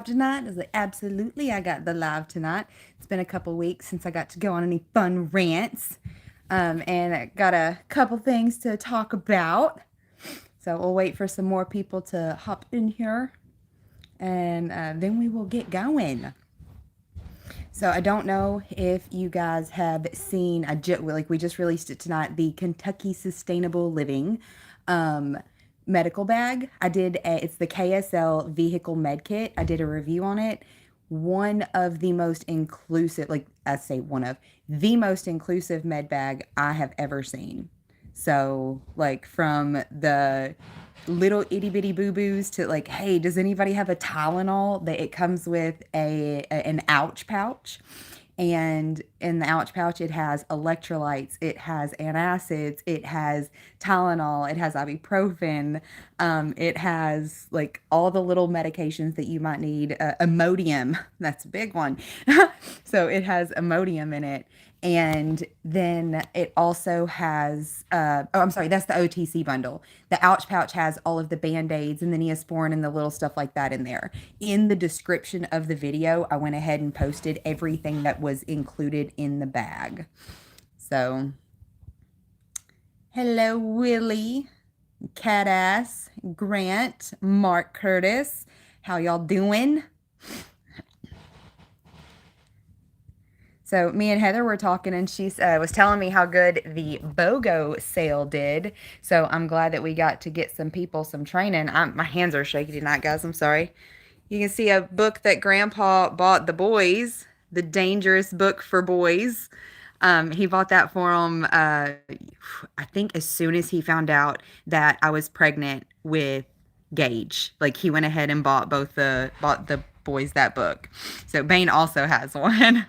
tonight? I was like, absolutely, I got the live tonight. It's been a couple weeks since I got to go on any fun rants. And I got a couple things to talk about. So we'll wait for some more people to hop in here and then we will get going. So I don't know if you guys have seen we just released it tonight, the Kentucky Sustainable Living um, medical bag. It's the KSL Vehicle Med Kit. I did a review on it. One of the most inclusive, like I say, one of the most inclusive med bag I have ever seen. So, like, from the little itty bitty boo boos to like, hey, does anybody have a Tylenol? That it comes with an ouch pouch, and in the ouch pouch it has electrolytes, it has antacids, it has Tylenol, it has ibuprofen, it has like all the little medications that you might need. Imodium, that's a big one. So it has Imodium in it. And then it also has, oh, I'm sorry, that's the OTC bundle. The ouch pouch has all of the band-aids and the Neosporin and the little stuff like that in there. In the description of the video, I went ahead and posted everything that was included in the bag. So, hello, Willie, Cat Ass, Grant, Mark Curtis. How y'all doing? So me and Heather were talking, and she was telling me how good the BOGO sale did. So I'm glad that we got to get some people some training. My hands are shaky tonight, guys. I'm sorry. You can see a book that Grandpa bought the boys, The Dangerous Book for Boys. He bought that for them, I think as soon as he found out that I was pregnant with Gage. Like, he went ahead and bought the boys that book. So Bane also has one.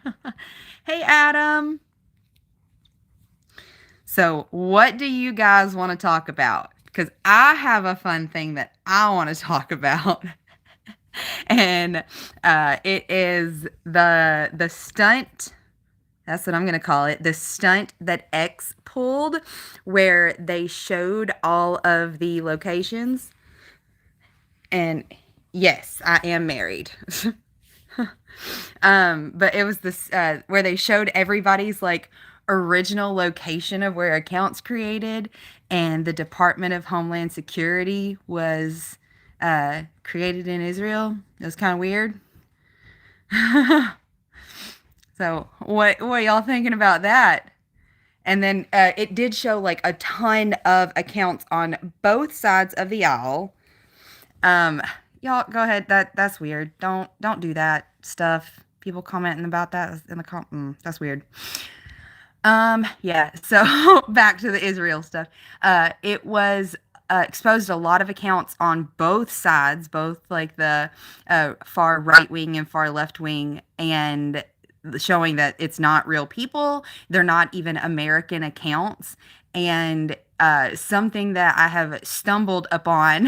Hey, Adam. So what do you guys want to talk about? Because I have a fun thing that I want to talk about. And it is the stunt. That's what I'm going to call it. The stunt that X pulled, where they showed all of the locations. And yes, I am married. But it was this where they showed everybody's like original location of where accounts created, and the Department of Homeland Security was created in Israel. It was kind of weird. So what y'all thinking about that? And then it did show like a ton of accounts on both sides of the aisle. Y'all go ahead. That's weird. Don't do that stuff. People commenting about that in the that's weird. Yeah. So back to the Israel stuff. It was exposed a lot of accounts on both sides, both like the far right wing and far left wing, and showing that it's not real people. They're not even American accounts. And something that I have stumbled upon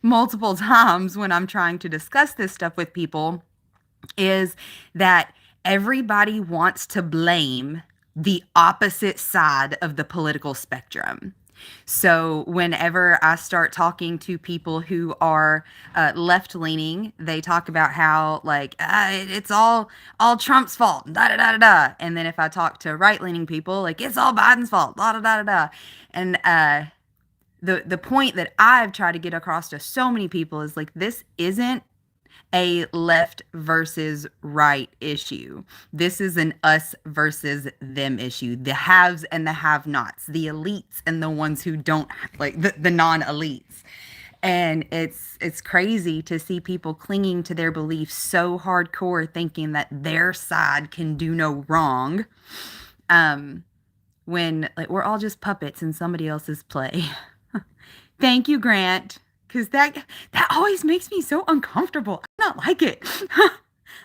multiple times when I'm trying to discuss this stuff with people is that everybody wants to blame the opposite side of the political spectrum. So whenever I start talking to people who are left leaning, they talk about how like it's all Trump's fault, da da da da da. And then if I talk to right leaning people, like it's all Biden's fault, da da da da da. And the point that I've tried to get across to so many people is like, this isn't a left versus right issue. This is an us versus them issue. The haves and the have nots, the elites and the ones who don't, like the non elites. And it's crazy to see people clinging to their beliefs so hardcore, thinking that their side can do no wrong. When like we're all just puppets in somebody else's play. Thank you, Grant. Because that always makes me so uncomfortable. I don't like it.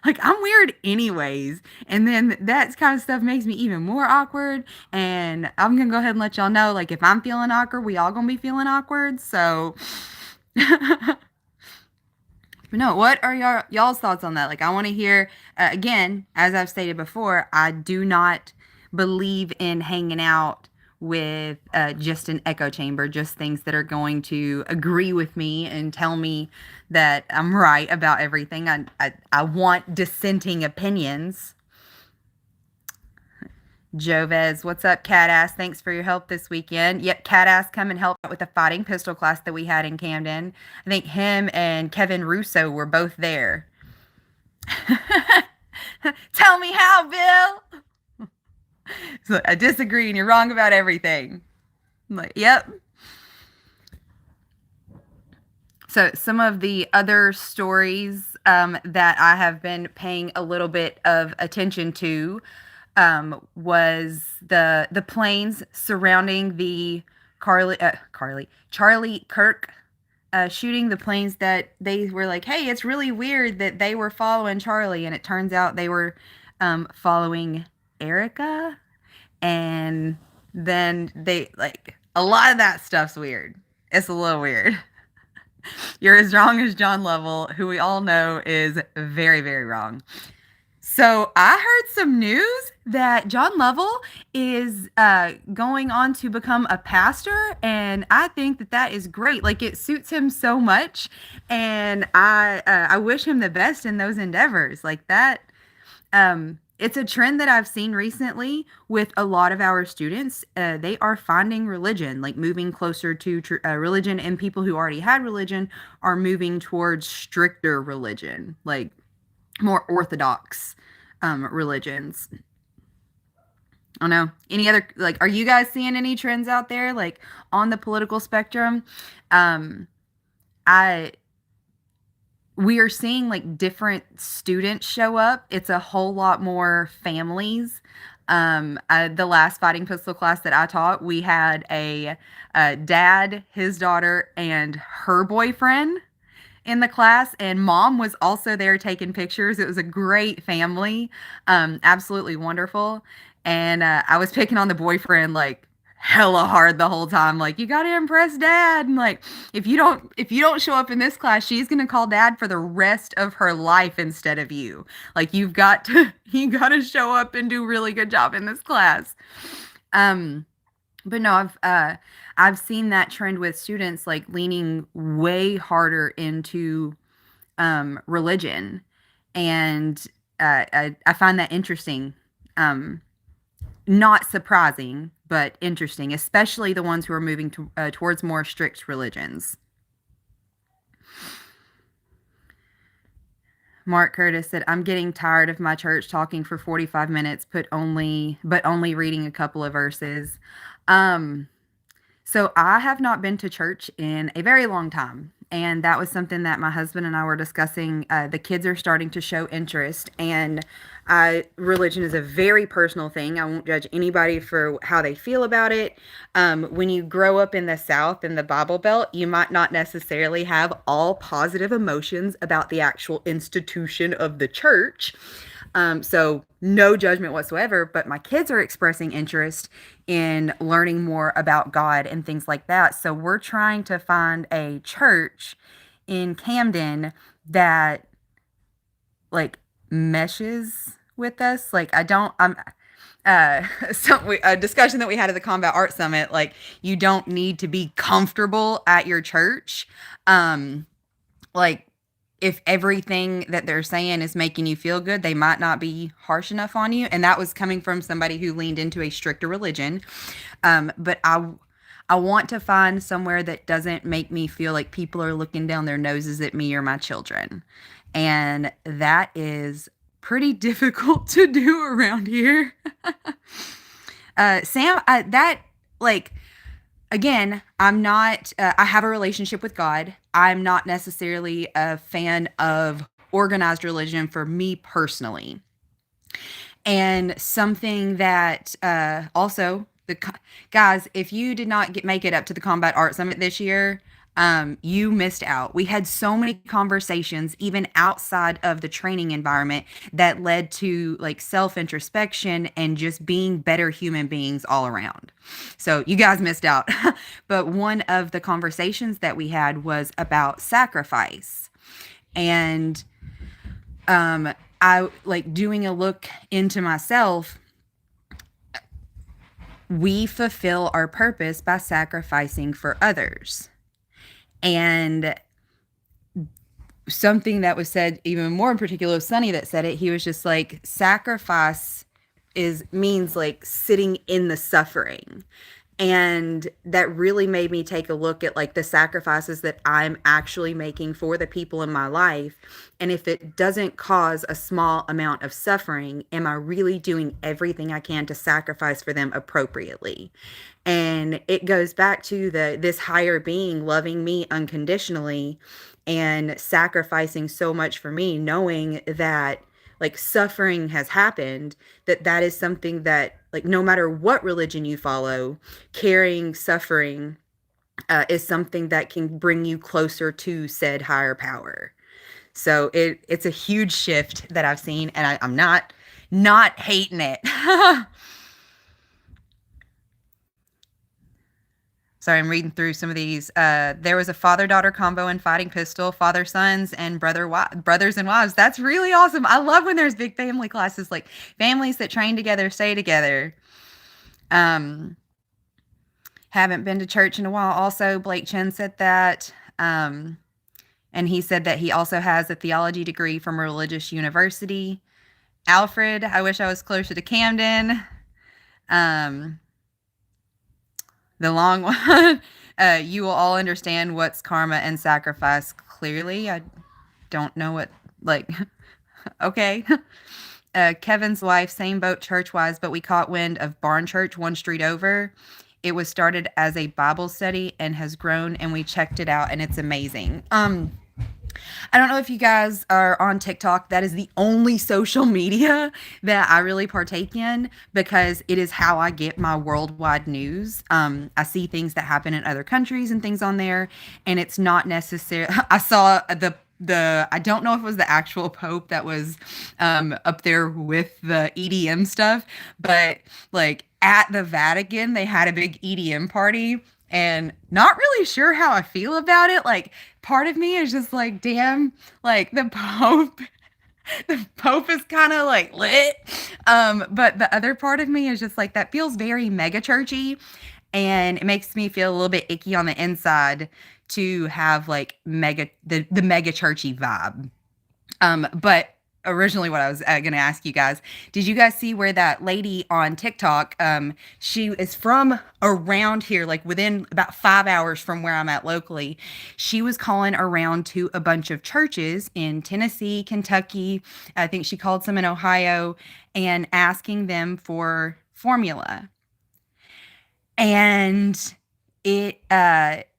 Like, I'm weird anyways. And then that kind of stuff makes me even more awkward. And I'm going to go ahead and let y'all know, like, if I'm feeling awkward, we all going to be feeling awkward. So, no, what are y'all's thoughts on that? Like, I want to hear, again, as I've stated before, I do not believe in hanging out with just an echo chamber, just things that are going to agree with me and tell me that I'm right about everything. I want dissenting opinions. Joves, what's up, Cat Ass? Thanks for your help this weekend. Yep, Cat Ass come and help out with the fighting pistol class that we had in Camden. I think him and Kevin Russo were both there. Tell me how, Bill. So I disagree and you're wrong about everything. I'm like, yep. So some of the other stories that I have been paying a little bit of attention to was the planes surrounding the Charlie Kirk shooting, the planes that they were like, hey, it's really weird that they were following Charlie, and it turns out they were following Erica, and then they like a lot of that stuff's weird. It's a little weird. You're as wrong as John Lovell, who we all know is very, very wrong. So I heard some news that John Lovell is going on to become a pastor, and I think that that is great. Like, it suits him so much, and I wish him the best in those endeavors. Like that, it's a trend that I've seen recently with a lot of our students. They are finding religion, like moving closer to religion, and people who already had religion are moving towards stricter religion, like more orthodox religions. I don't know. Any other, like, are you guys seeing any trends out there, like on the political spectrum? I we are seeing like different students show up. It's a whole lot more families. The last fighting pistol class that I taught, we had a dad, his daughter, and her boyfriend in the class, and mom was also there taking pictures. It was a great family, absolutely wonderful. And I was picking on the boyfriend like hella hard the whole time, like, you got to impress dad, and like, if you don't show up in this class, she's gonna call dad for the rest of her life instead of you. Like, you got to show up and do a really good job in this class. um but no, I've seen that trend with students like leaning way harder into religion, and I find that interesting. Not surprising, but interesting, especially the ones who are moving towards more strict religions. Mark Curtis said, "I'm getting tired of my church talking for 45 minutes, but only reading a couple of verses." Um, So I have not been to church in a very long time. And that was something that my husband and I were discussing. The kids are starting to show interest, and religion is a very personal thing. I won't judge anybody for how they feel about it. When you grow up in the South, in the Bible Belt, you might not necessarily have all positive emotions about the actual institution of the church. So no judgment whatsoever, but my kids are expressing interest in learning more about God and things like that. So we're trying to find a church in Camden that like meshes with us. Like, a discussion that we had at the Combat Art Summit, like, you don't need to be comfortable at your church. Like, if everything that they're saying is making you feel good, they might not be harsh enough on you. And that was coming from somebody who leaned into a stricter religion. But I want to find somewhere that doesn't make me feel like people are looking down their noses at me or my children. And that is pretty difficult to do around here. Sam, that, like, again, I have a relationship with God. I'm not necessarily a fan of organized religion for me personally. And something that also, guys, if you did not make it up to the Combat Art Summit this year, you missed out. We had so many conversations, even outside of the training environment, that led to like self introspection and just being better human beings all around. So you guys missed out. But one of the conversations that we had was about sacrifice. And I like doing a look into myself. we fulfill our purpose by sacrificing for others. And something that was said even more in particular, Sonny that said it, he was just like, sacrifice means like sitting in the suffering. And that really made me take a look at like the sacrifices that I'm actually making for the people in my life. And if it doesn't cause a small amount of suffering, am I really doing everything I can to sacrifice for them appropriately? And it goes back to this higher being loving me unconditionally and sacrificing so much for me, knowing that like suffering has happened, that is something that, like, no matter what religion you follow, carrying suffering is something that can bring you closer to said higher power. So it's a huge shift that I've seen, and I'm not hating it. Sorry, I'm reading through some of these. There was a father-daughter combo in Fighting Pistol, father-sons, and brothers and wives. That's really awesome. I love when there's big family classes, like families that train together, stay together. Um, haven't been to church in a while. Also, Blake Chen said that. And he said that he also has a theology degree from a religious university. Alfred, I wish I was closer to Camden. The long one, you will all understand what's karma and sacrifice clearly. I don't know what, like, okay. Kevin's wife, same boat church-wise, but we caught wind of Barn Church one street over. It was started as a Bible study and has grown, and we checked it out, and it's amazing. I don't know if you guys are on TikTok. That is the only social media that I really partake in because it is how I get my worldwide news. I see things that happen in other countries and things on there, and it's not necessary. I saw I don't know if it was the actual Pope that was up there with the EDM stuff, but like at the Vatican, they had a big EDM party, and not really sure how I feel about it. Like, part of me is just like, damn, like the Pope is kind of like lit. But the other part of me is just like, that feels very mega churchy, and it makes me feel a little bit icky on the inside to have like the mega churchy vibe. But originally what I was going to ask you guys, did you guys see where that lady on TikTok, she is from around here, like within about 5 hours from where I'm at locally. She was calling around to a bunch of churches in Tennessee, Kentucky. I think she called some in Ohio, and asking them for formula. And it,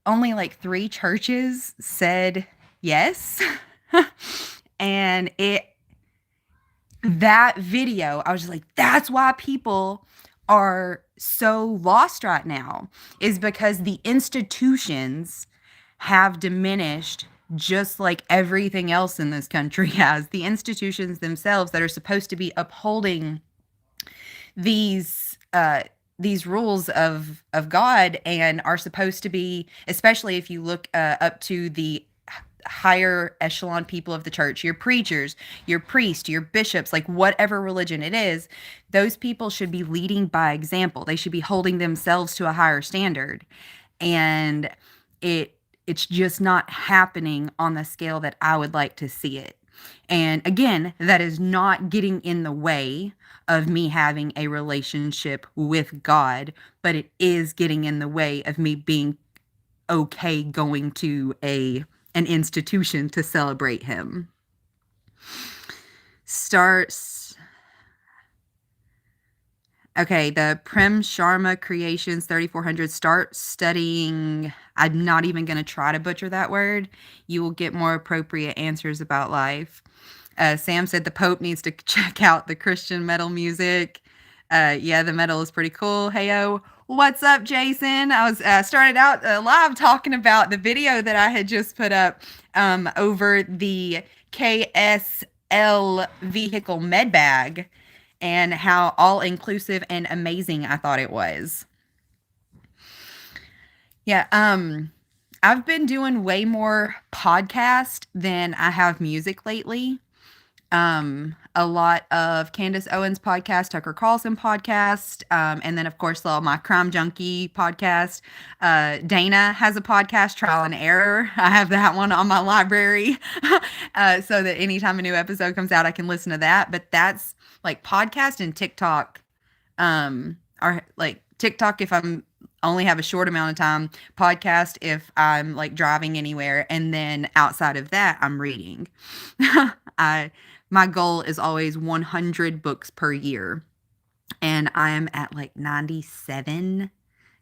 only like 3 churches said yes. And that video, I was just like, that's why people are so lost right now, is because the institutions have diminished just like everything else in this country has. The institutions themselves that are supposed to be upholding these rules of God and are supposed to be, especially if you look up to the higher echelon people of the church, your preachers, your priests, your bishops, like whatever religion it is, those people should be leading by example. They should be holding themselves to a higher standard. And it's just not happening on the scale that I would like to see it. And again, that is not getting in the way of me having a relationship with God, but it is getting in the way of me being okay going to an institution to celebrate him. Okay, the Prem Sharma Creations 3400, start studying. I'm not even going to try to butcher that word. You will get more appropriate answers about life. Sam said the Pope needs to check out the Christian metal music. Yeah, the metal is pretty cool. Heyo. What's up, Jason? I was started out live talking about the video that I had just put up over the KSL vehicle med bag and how all-inclusive and amazing I thought it was. Yeah, I've been doing way more podcast than I have music lately. A lot of Candace Owens podcast, Tucker Carlson podcast, and then of course my Crime Junkie podcast. Dana has a podcast, Trial and Error. I have that one on my library, so that anytime a new episode comes out, I can listen to that. But that's like podcast and TikTok, are like TikTok if I'm only have a short amount of time, podcast if I'm like driving anywhere, and then outside of that, I'm reading. I My goal is always 100 books per year, and I am at like 97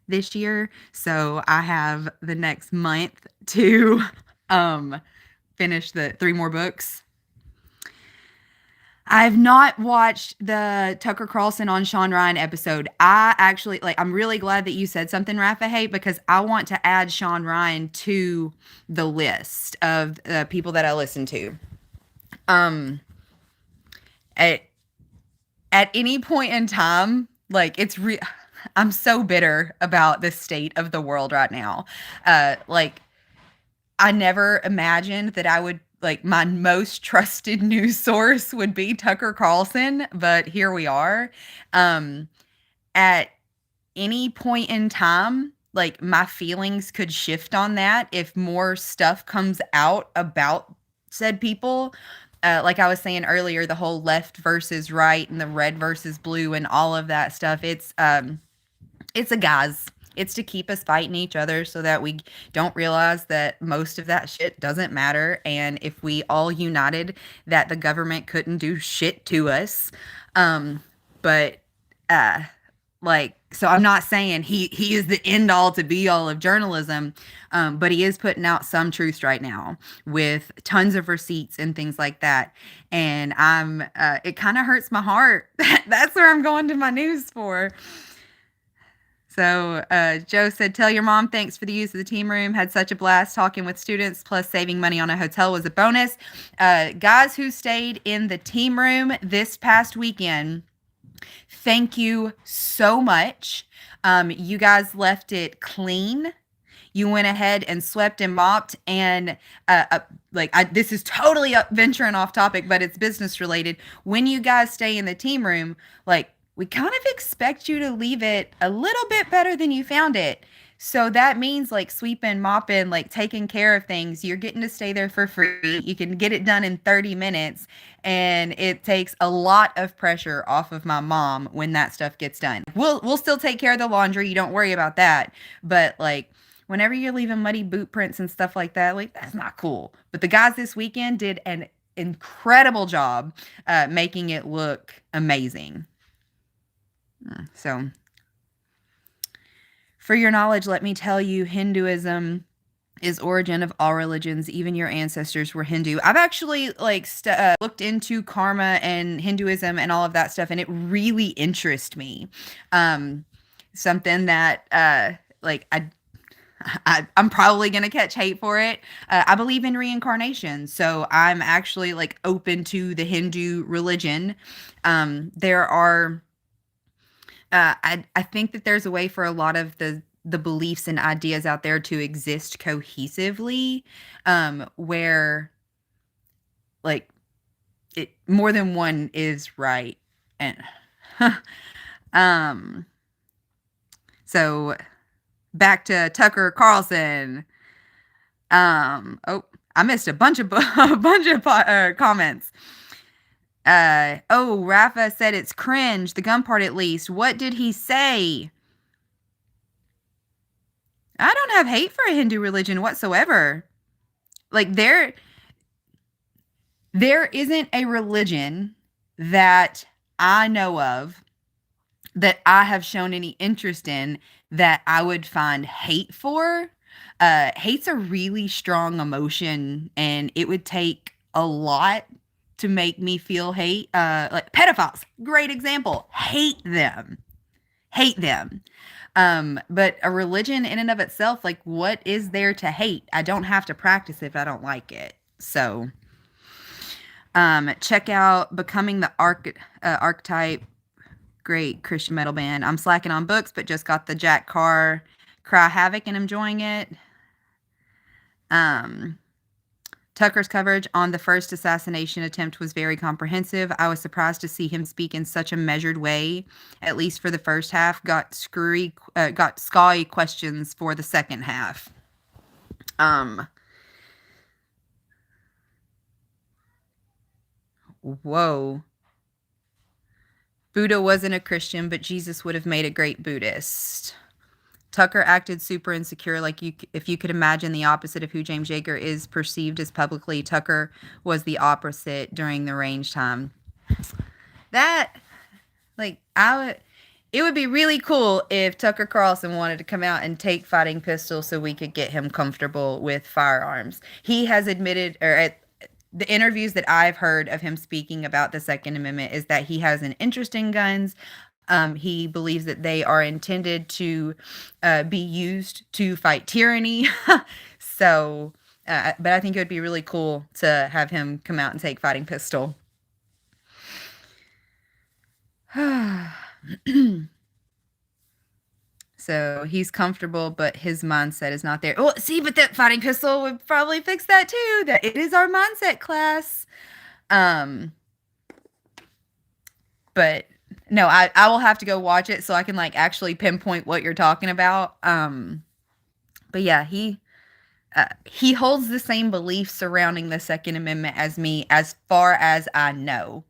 this year. So I have the next month to um finish the 3 more books. I've not watched the Tucker Carlson on Sean Ryan episode. I actually like I'm really glad that you said something, Rafa Hate, because I want to add Sean Ryan to the list of people that I listen to. Um at at any point in time, like I'm so bitter about the state of the world right now. Like I never imagined that I would like my most trusted news source would be Tucker Carlson, but here we are. Um, at any point in time, like my feelings could shift on that if more stuff comes out about said people. Like I was saying earlier, the whole left versus right and the red versus blue and all of that stuff. It's a guise. It's to keep us fighting each other so that we don't realize that most of that shit doesn't matter. And if we all united, that the government couldn't do shit to us. But uh, like, so I'm not saying he is the end all to be all of journalism, but he is putting out some truths right now with tons of receipts and things like that. And it kind of hurts my heart. That's where I'm going to my news for. So Joe said, tell your mom thanks for the use of the team room. Had such a blast talking with students, plus saving money on a hotel was a bonus. Guys who stayed in the team room this past weekend, thank you so much. You guys left it clean. You went ahead and swept and mopped, and this is totally venturing off topic, but it's business related. When you guys stay in the team room, like, we kind of expect you to leave it a little bit better than you found it. So that means like sweeping, mopping, like taking care of things. You're getting to stay there for free. You can get it done in 30 minutes. And it takes a lot of pressure off of my mom when that stuff gets done. We'll still take care of the laundry. You don't worry about that. But like whenever you're leaving muddy boot prints and stuff like that, like that's not cool. But the guys this weekend did an incredible job making it look amazing. So, for your knowledge, let me tell you, Hinduism is origin of all religions. Even your ancestors were Hindu. I've actually looked into karma and Hinduism and all of that stuff, and it really interests me. Something that I'm probably gonna catch hate for it. I believe in reincarnation, so I'm actually like open to the Hindu religion. There are I think that there's a way for a lot of the beliefs and ideas out there to exist cohesively, where like it more than one is right. And so back to Tucker Carlson. Oh, I missed a bunch of comments. Rafa said it's cringe, the gun part at least. What did he say? I don't have hate for a Hindu religion whatsoever. Like there isn't a religion that I know of that I have shown any interest in that I would find hate for. Hate's a really strong emotion, and it would take a lot to make me feel hate. Like pedophiles, great example. Hate them. But a religion in and of itself, like what is there to hate? I don't have to practice if I don't like it. So check out Becoming the Archetype. Great Christian metal band. I'm slacking on books, but just got the Jack Carr Cry Havoc and enjoying it. Tucker's coverage on the first assassination attempt was very comprehensive. I was surprised to see him speak in such a measured way, at least for the first half. Got scary questions for the second half. Whoa. Buddha wasn't a Christian, but Jesus would have made a great Buddhist. Tucker acted super insecure, like if you could imagine the opposite of who James Yeager is perceived as publicly, Tucker was the opposite during the range time. That, like, it would be really cool if Tucker Carlson wanted to come out and take Fighting Pistol so we could get him comfortable with firearms. He has admitted, or at the interviews that I've heard of him speaking about the Second Amendment, is that he has an interest in guns. He believes that they are intended to be used to fight tyranny. So, but I think it would be really cool to have him come out and take Fighting Pistol. So he's comfortable, but his mindset is not there. Oh, see, but that Fighting Pistol would probably fix that too. That it is our mindset class. But no, I will have to go watch it so I can like actually pinpoint what you're talking about. But yeah, he holds the same beliefs surrounding the Second Amendment as me, as far as I know.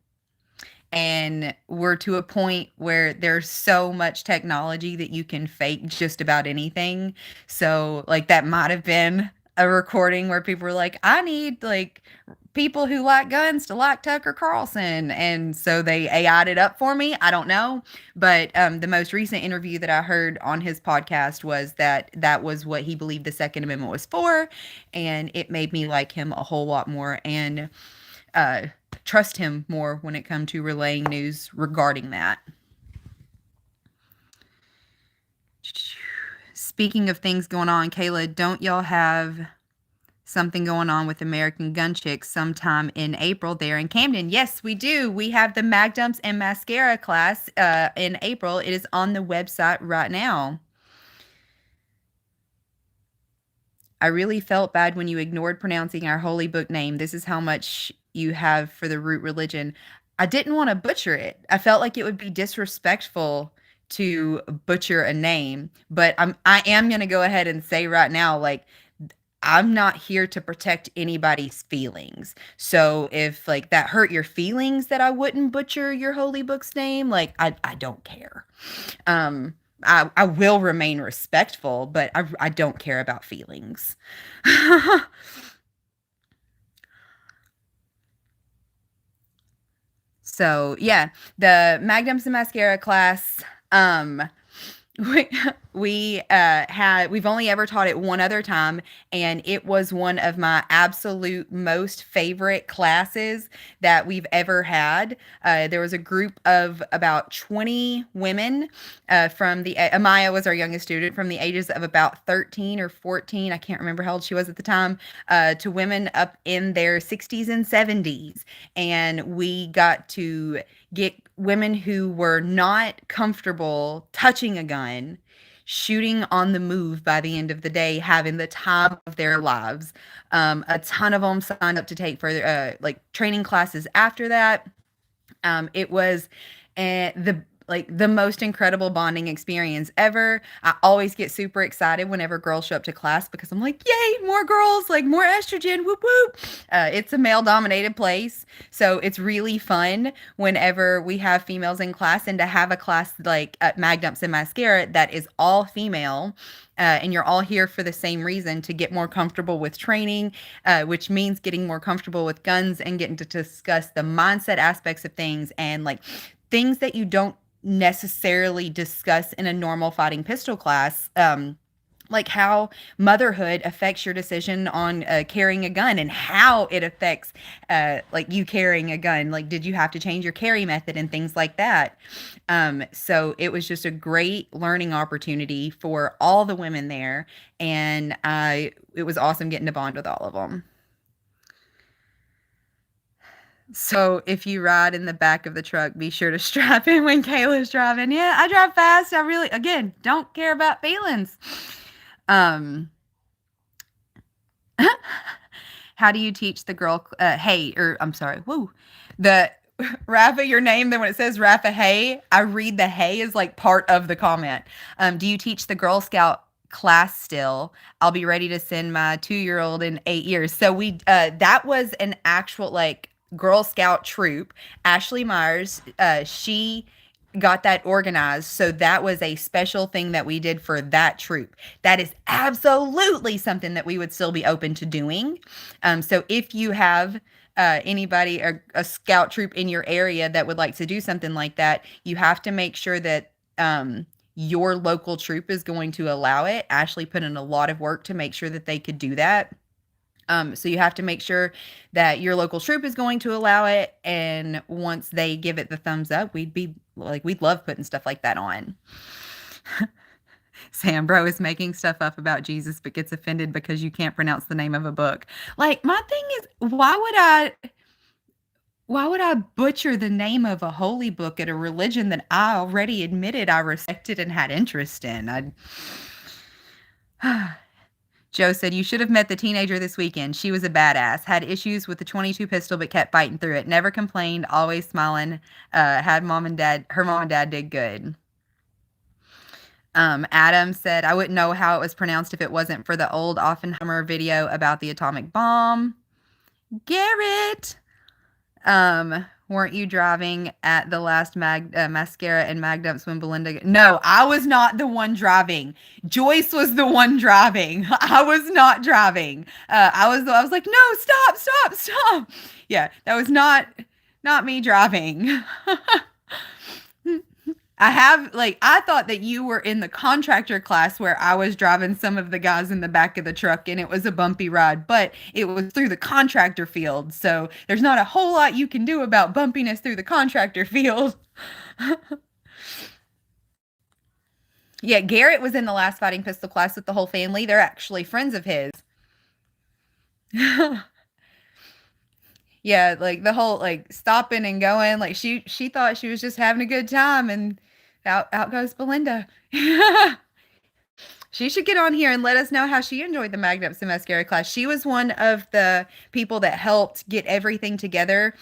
And we're to a point where there's so much technology that you can fake just about anything. So like that might have been a recording where people were like, I need like people who like guns to like Tucker Carlson. And so they AI'd it up for me. I don't know. But the most recent interview that I heard on his podcast was that was what he believed the Second Amendment was for. And it made me like him a whole lot more and trust him more when it comes to relaying news regarding that. Speaking of things going on, Kayla, don't y'all have something going on with American Gun Chicks sometime in April there in Camden? Yes, we do. We have the Mag Dumps and Mascara class in April. It is on the website right now. I really felt bad when you ignored pronouncing our holy book name. This is how much you have for the root religion. I didn't want to butcher it. I felt like it would be disrespectful to butcher a name, but I am going to go ahead and say right now, like, I'm not here to protect anybody's feelings. So if like that hurt your feelings that I wouldn't butcher your holy book's name, like I don't care. I will remain respectful, but I don't care about feelings. So yeah, the Mag Dumps and Mascara class, we've only ever taught it one other time, and it was one of my absolute most favorite classes that we've ever had. There was a group of about 20 women from the Amaya was our youngest student, from the ages of about 13 or 14, I can't remember how old she was at the time, to women up in their 60s and 70s, and we got to get women who were not comfortable touching a gun, shooting on the move by the end of the day, having the time of their lives. A ton of them signed up to take further like training classes after that. It was the most incredible bonding experience ever. I always get super excited whenever girls show up to class because I'm like, yay, more girls, like more estrogen, whoop whoop. It's a male dominated place. So it's really fun whenever we have females in class, and to have a class like at Mag Dumps and Mascara that is all female. And you're all here for the same reason, to get more comfortable with training, which means getting more comfortable with guns and getting to discuss the mindset aspects of things, and like things that you don't necessarily discuss in a normal fighting pistol class, like how motherhood affects your decision on carrying a gun, and how it affects like you carrying a gun. Like, did you have to change your carry method and things like that? So it was just a great learning opportunity for all the women there, and it was awesome getting to bond with all of them. So if you ride in the back of the truck, be sure to strap in when Kayla's driving. Yeah, I drive fast. I really, again, don't care about feelings. How do you teach the girl? Hey, or I'm sorry. Woo, the Rafa, your name. Then when it says Rafa, hey, I read the hey is like part of the comment. Do you teach the Girl Scout class still? I'll be ready to send my 2-year-old in 8 years. So we that was an actual like Girl Scout troop. Ashley Myers, she got that organized. So that was a special thing that we did for that troop. That is absolutely something that we would still be open to doing. So if you have anybody, a scout troop in your area that would like to do something like that, you have to make sure that your local troop is going to allow it. Ashley put in a lot of work to make sure that they could do that. So you have to make sure that your local troop is going to allow it. And once they give it the thumbs up, we'd love putting stuff like that on. Sam Bro is making stuff up about Jesus, but gets offended because you can't pronounce the name of a book. Like, my thing is, why would I butcher the name of a holy book at a religion that I already admitted I respected and had interest in? Joe said, you should have met the teenager this weekend. She was a badass. Had issues with the 22 pistol, but kept fighting through it. Never complained, always smiling. Her mom and dad did good. Adam said, I wouldn't know how it was pronounced if it wasn't for the old Oppenheimer video about the atomic bomb. Garrett, weren't you driving at the last mascara and mag dumps when Belinda? No, I was not the one driving. Joyce was the one driving. I was not driving. I was like, no, stop. Yeah, that was not me driving. I thought that you were in the contractor class where I was driving some of the guys in the back of the truck and it was a bumpy ride, but it was through the contractor field. So there's not a whole lot you can do about bumpiness through the contractor field. Yeah, Garrett was in the last fighting pistol class with the whole family. They're actually friends of his. Yeah, like the whole like stopping and going, like she thought she was just having a good time, and out goes Belinda. She should get on here and let us know how she enjoyed the Mag Dumps and Mascara class. She was one of the people that helped get everything together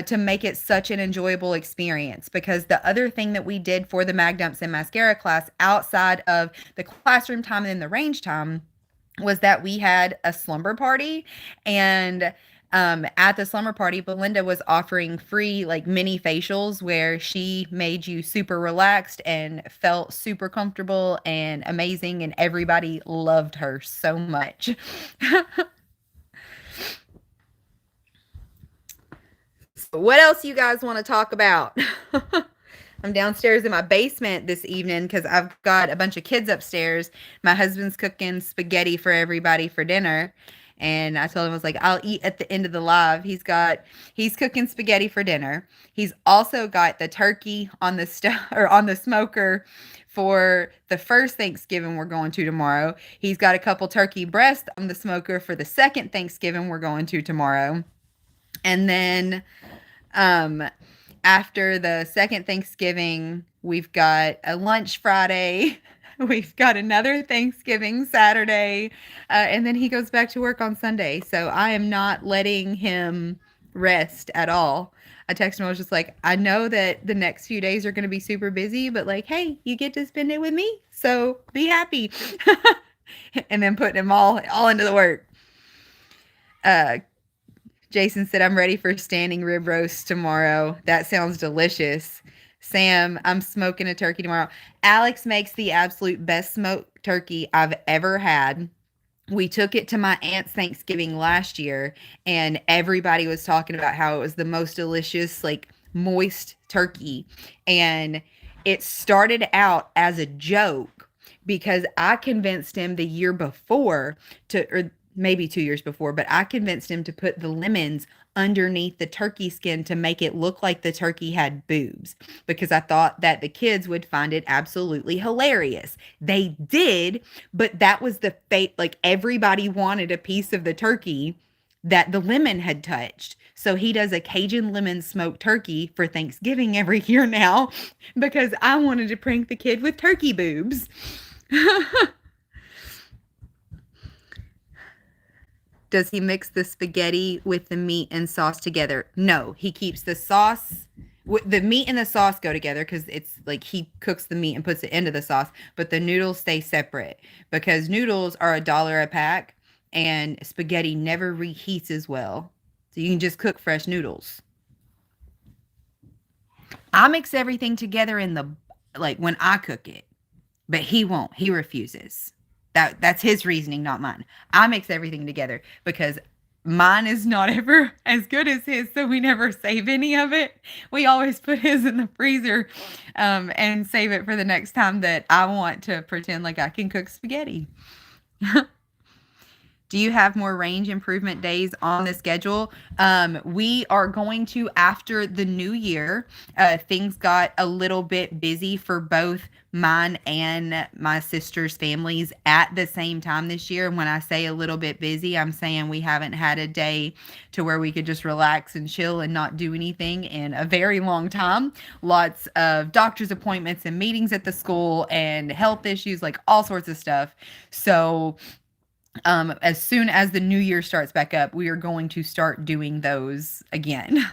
to make it such an enjoyable experience. Because the other thing that we did for the Mag Dumps and Mascara class outside of the classroom time and the range time was that we had a slumber party. And at the slumber party, Belinda was offering free like mini facials where she made you super relaxed and felt super comfortable and amazing, and everybody loved her so much. So what else you guys want to talk about? I'm downstairs in my basement this evening because I've got a bunch of kids upstairs. My husband's cooking spaghetti for everybody for dinner. And I told him, I was like, I'll eat at the end of the live. He's cooking spaghetti for dinner. He's also got the turkey on the on the smoker for the first Thanksgiving we're going to tomorrow. He's got a couple turkey breasts on the smoker for the second Thanksgiving we're going to tomorrow. And then after the second Thanksgiving, we've got a lunch Friday. We've got another Thanksgiving Saturday, and then he goes back to work on Sunday. So I am not letting him rest at all. I texted him, I was just like, I know that the next few days are going to be super busy, but like, hey, you get to spend it with me, so be happy. And then putting him all into the work. Jason said, I'm ready for standing rib roast tomorrow. That sounds delicious. Sam, I'm smoking a turkey tomorrow. Alex makes the absolute best smoked turkey I've ever had. We took it to my aunt's Thanksgiving last year, and everybody was talking about how it was the most delicious, like moist turkey. And it started out as a joke because I convinced him the year before or maybe 2 years before, but I convinced him to put the lemons underneath the turkey skin to make it look like the turkey had boobs, because I thought that the kids would find it absolutely hilarious. They did, but that was the fate. Like, everybody wanted a piece of the turkey that the lemon had touched. So he does a Cajun lemon smoked turkey for Thanksgiving every year now because I wanted to prank the kid with turkey boobs. Does he mix the spaghetti with the meat and sauce together? No, he keeps the sauce. The meat and the sauce go together because it's like he cooks the meat and puts it into the sauce, but the noodles stay separate because noodles are $1 a pack and spaghetti never reheats as well. So you can just cook fresh noodles. I mix everything together in the like when I cook it, but he won't. He refuses. That's his reasoning, not mine. I mix everything together because mine is not ever as good as his, so we never save any of it. We always put his in the freezer and save it for the next time that I want to pretend like I can cook spaghetti. Do you have more range improvement days on the schedule? We are going to, after the new year, things got a little bit busy for both mine and my sister's families at the same time this year. And when I say a little bit busy, I'm saying we haven't had a day to where we could just relax and chill and not do anything in a very long time. Lots of doctor's appointments and meetings at the school and health issues, like all sorts of stuff. So as soon as the new year starts back up, we are going to start doing those again.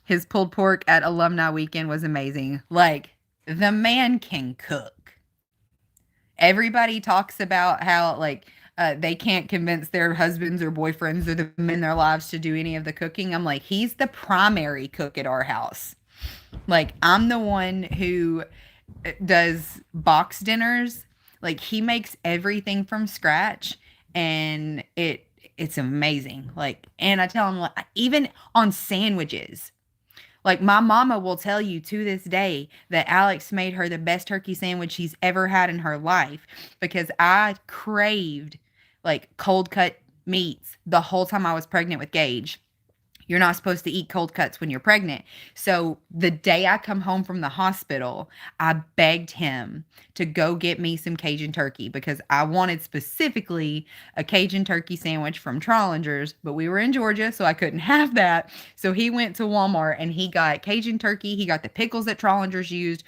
His pulled pork at alumni weekend was amazing. Like, the man can cook. Everybody talks about how like they can't convince their husbands or boyfriends or the men in their lives to do any of the cooking. I'm like, he's the primary cook at our house. Like, I'm the one who does box dinners. Like, he makes everything from scratch, and it's amazing. Like, and I tell him, like, even on sandwiches, like, my mama will tell you to this day that Alex made her the best turkey sandwich she's ever had in her life because I craved like cold cut meats the whole time I was pregnant with Gage. You're not supposed to eat cold cuts when you're pregnant. So the day I come home from the hospital, I begged him to go get me some Cajun turkey because I wanted specifically a Cajun turkey sandwich from Trollinger's, but we were in Georgia, so I couldn't have that. So he went to Walmart and he got Cajun turkey. He got the pickles that Trollinger's used,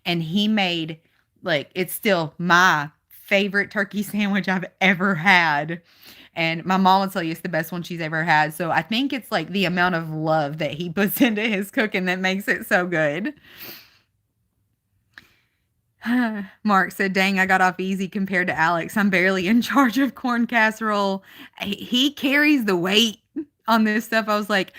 and he made, like, it's still my favorite turkey sandwich I've ever had. And my mom will tell you it's the best one she's ever had. So I think it's like the amount of love that he puts into his cooking that makes it so good. Mark said, dang, I got off easy compared to Alex. I'm barely in charge of corn casserole. He carries the weight on this stuff. I was like,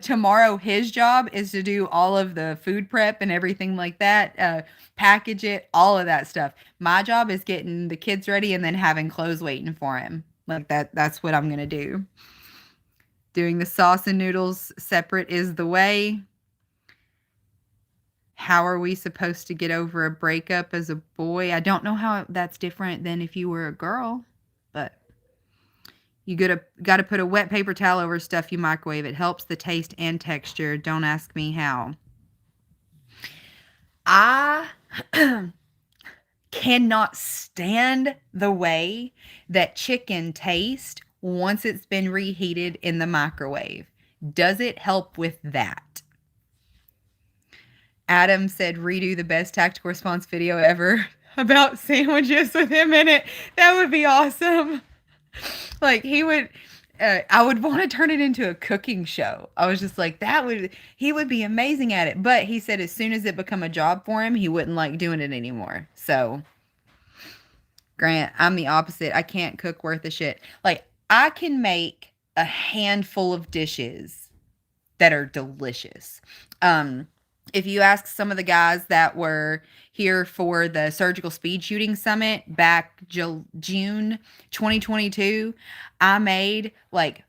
tomorrow his job is to do all of the food prep and everything like that, package it, all of that stuff. My job is getting the kids ready and then having clothes waiting for him. Like that's what I'm going to do. Doing the sauce and noodles separate is the way. How are we supposed to get over a breakup as a boy? I don't know how that's different than if you were a girl, but you got to put a wet paper towel over stuff you microwave. It helps the taste and texture. Don't ask me how. I cannot stand the way that chicken tastes once it's been reheated in the microwave. Does it help with that? Adam said redo the best tactical response video ever about sandwiches with him in it. That would be awesome. Like, he would I would want to turn it into a cooking show. I was just like, he would be amazing at it. But he said as soon as it become a job for him, he wouldn't like doing it anymore. So, Grant, I'm the opposite. I can't cook worth a shit. Like, I can make a handful of dishes that are delicious. If you ask some of the guys that were here for the Surgical Speed Shooting Summit back June 2022, I made like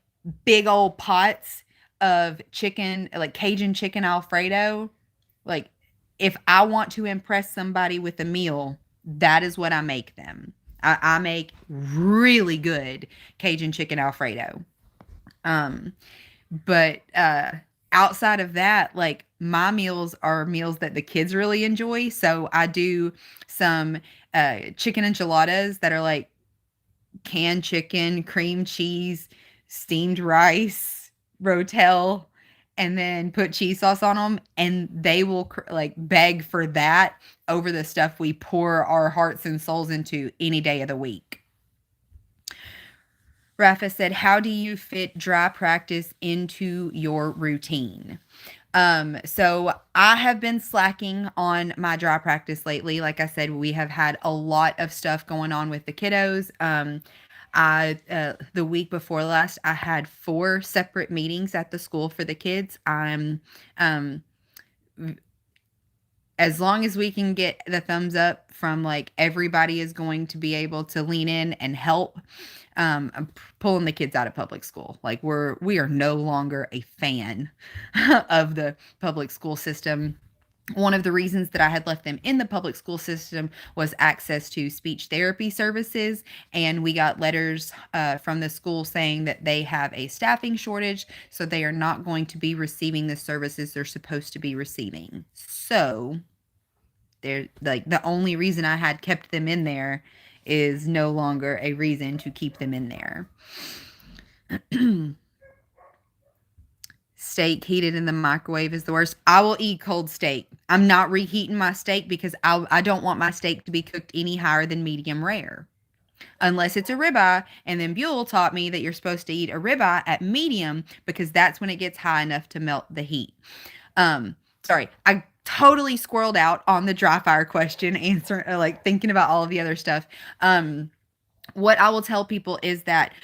big old pots of chicken, like Cajun chicken Alfredo. Like, if I want to impress somebody with a meal, that is what I make them. I make really good Cajun chicken Alfredo. But outside of that, like, my meals are meals that the kids really enjoy. So I do some chicken enchiladas that are like canned chicken, cream cheese, steamed rice, rotel, and then put cheese sauce on them. And they will like beg for that over the stuff we pour our hearts and souls into any day of the week. Rafa said, how do you fit dry practice into your routine? So I have been slacking on my dry practice lately. Like I said, we have had a lot of stuff going on with the kiddos. The week before last, I had 4 separate meetings at the school for the kids. Um, as long as we can get the thumbs up from like everybody is going to be able to lean in and help, I'm pulling the kids out of public school. Like we are no longer a fan of the public school system. One of the reasons that I had left them in the public school system was access to speech therapy services. And we got letters from the school saying that they have a staffing shortage, so they are not going to be receiving the services they're supposed to be receiving. So they're like, the only reason I had kept them in there is no longer a reason to keep them in there. Steak heated in the microwave is the worst. I will eat cold steak. I'm not reheating my steak because I don't want my steak to be cooked any higher than medium rare. Unless it's a ribeye, and then Buell taught me that you're supposed to eat a ribeye at medium because that's when it gets high enough to melt the heat. Sorry, I totally squirreled out on the dry fire question, like thinking about all of the other stuff. What I will tell people is that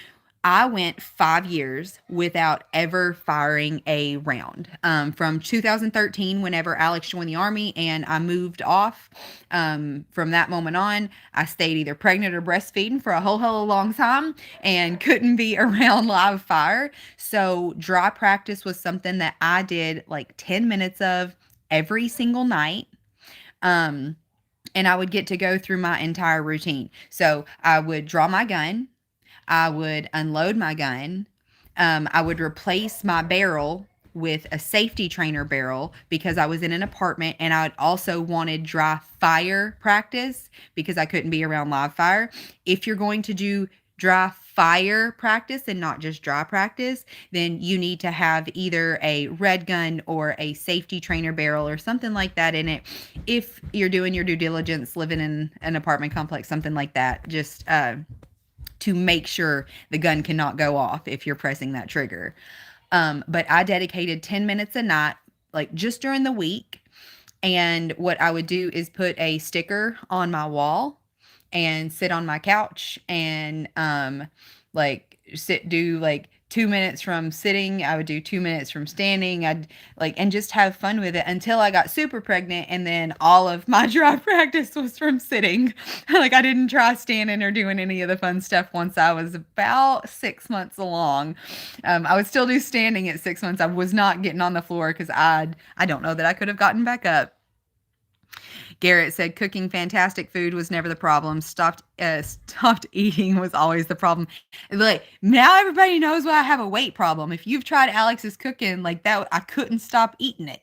I went 5 years without ever firing a round. From 2013, whenever Alex joined the Army and I moved off, from that moment on, I stayed either pregnant or breastfeeding for a whole hell of a long time and couldn't be around live fire. So dry practice was something that I did like 10 minutes of every single night. And I would get to go through my entire routine. So I would draw my gun. I would unload my gun. I would replace my barrel with a safety trainer barrel because I was in an apartment, and I also wanted dry fire practice because I couldn't be around live fire. If you're going to do dry fire practice and not just dry practice, then you need to have either a red gun or a safety trainer barrel or something like that in it. If you're doing your due diligence, living in an apartment complex, something like that, just to make sure the gun cannot go off if you're pressing that trigger. But I dedicated 10 minutes a night, like just during the week. And what I would do is put a sticker on my wall and sit on my couch and do like 2 minutes from sitting. I would do 2 minutes from standing. And just have fun with it until I got super pregnant. And then all of my dry practice was from sitting. Like I didn't try standing or doing any of the fun stuff once I was about 6 months along. I would still do standing at 6 months. I was not getting on the floor because I don't know that I could have gotten back up. Garrett said cooking fantastic food was never the problem. Stopped eating was always the problem. Like now everybody knows why I have a weight problem. If you've tried Alex's cooking like that, I couldn't stop eating it.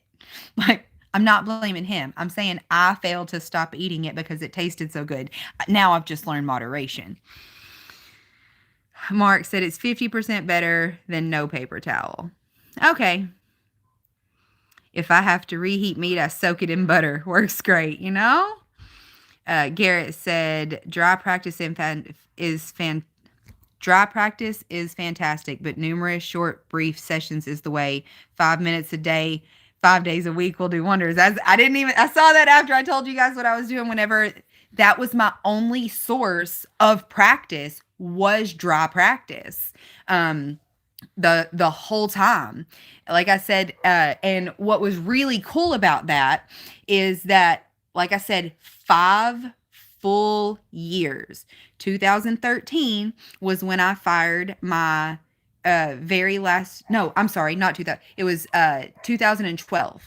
Like I'm not blaming him. I'm saying I failed to stop eating it because it tasted so good. Now I've just learned moderation. Mark said it's 50% better than no paper towel. Okay. If I have to reheat meat, I soak it in butter. Works great, you know? Garrett said dry practice is fantastic, but numerous short, brief sessions is the way. 5 minutes a day, 5 days a week will do wonders. I saw that after I told you guys what I was doing. Whenever that was my only source of practice was dry practice. The whole time. Like I said, and what was really cool about that is that, like I said, 5 full years. 2013 was when I fired my very last, no, I'm sorry, not 2000. It was 2012.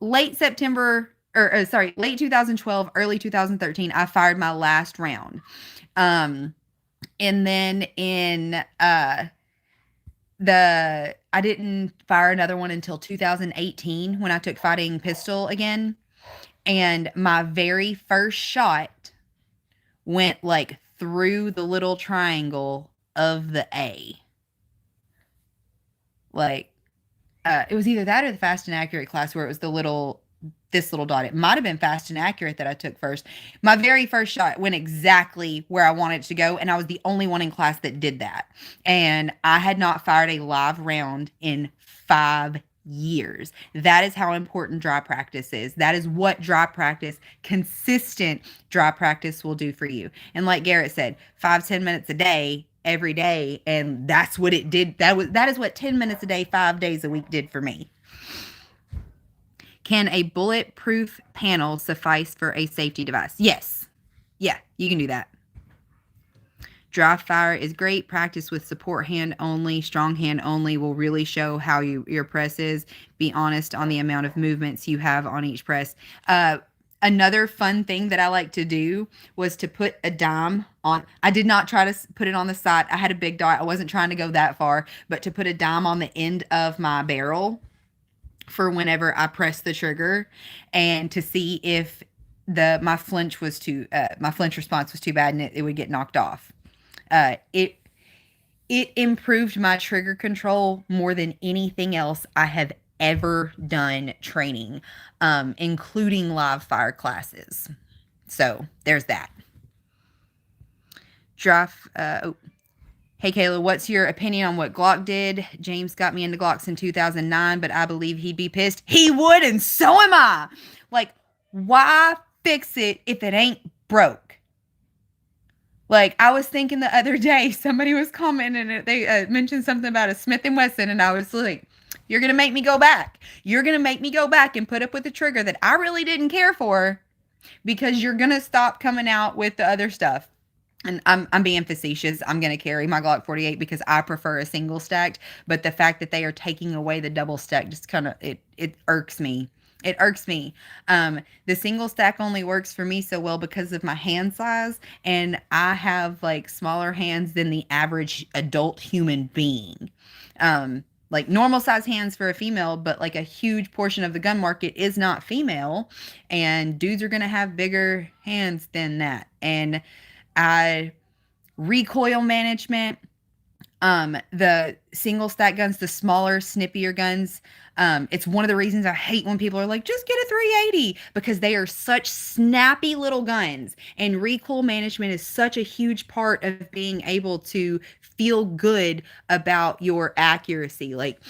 Late September, late 2012, early 2013, I fired my last round. And then I didn't fire another one until 2018 when I took fighting pistol again. And my very first shot went like through the little triangle of the A. Like, it was either that or the fast and accurate class where it was the little this little dot. It might have been Fast and Accurate that I took first. My very first shot went exactly where I wanted it to go, and I was the only one in class that did that. And I had not fired a live round in 5 years. That is how important dry practice is. That is what dry practice, consistent dry practice, will do for you. And like Garrett said, 5-10 minutes a day, every day, and that's what it did. That is what 10 minutes a day, 5 days a week did for me. Can a bulletproof panel suffice for a safety device? Yes. Yeah, you can do that. Dry fire is great. Practice with support hand only. Strong hand only will really show how your press is. Be honest on the amount of movements you have on each press. Another fun thing that I like to do was to put a dime on. I did not try to put it on the side. I had a big dot. I wasn't trying to go that far, but to put a dime on the end of my barrel for whenever I press the trigger, and to see if my flinch response was too bad and it would get knocked off. It improved my trigger control more than anything else I have ever done training, including live fire classes. So there's that. Hey, Kayla, what's your opinion on what Glock did? James got me into Glocks in 2009, but I believe he'd be pissed. He would, and so am I. Like, why fix it if it ain't broke? Like, I was thinking the other day, somebody was commenting, and they mentioned something about a Smith & Wesson, and I was like, you're going to make me go back. You're going to make me go back and put up with a trigger that I really didn't care for because you're going to stop coming out with the other stuff. And I'm being facetious. I'm going to carry my Glock 48 because I prefer a single stacked. But the fact that they are taking away the double stack just kind of, it irks me. It irks me. The single stack only works for me so well because of my hand size. And I have like smaller hands than the average adult human being. Like normal size hands for a female, but like a huge portion of the gun market is not female. And dudes are going to have bigger hands than that. And recoil management, the single stack guns, the smaller, snippier guns. It's one of the reasons I hate when people are like, just get a 380, because they are such snappy little guns, and recoil management is such a huge part of being able to feel good about your accuracy. Like,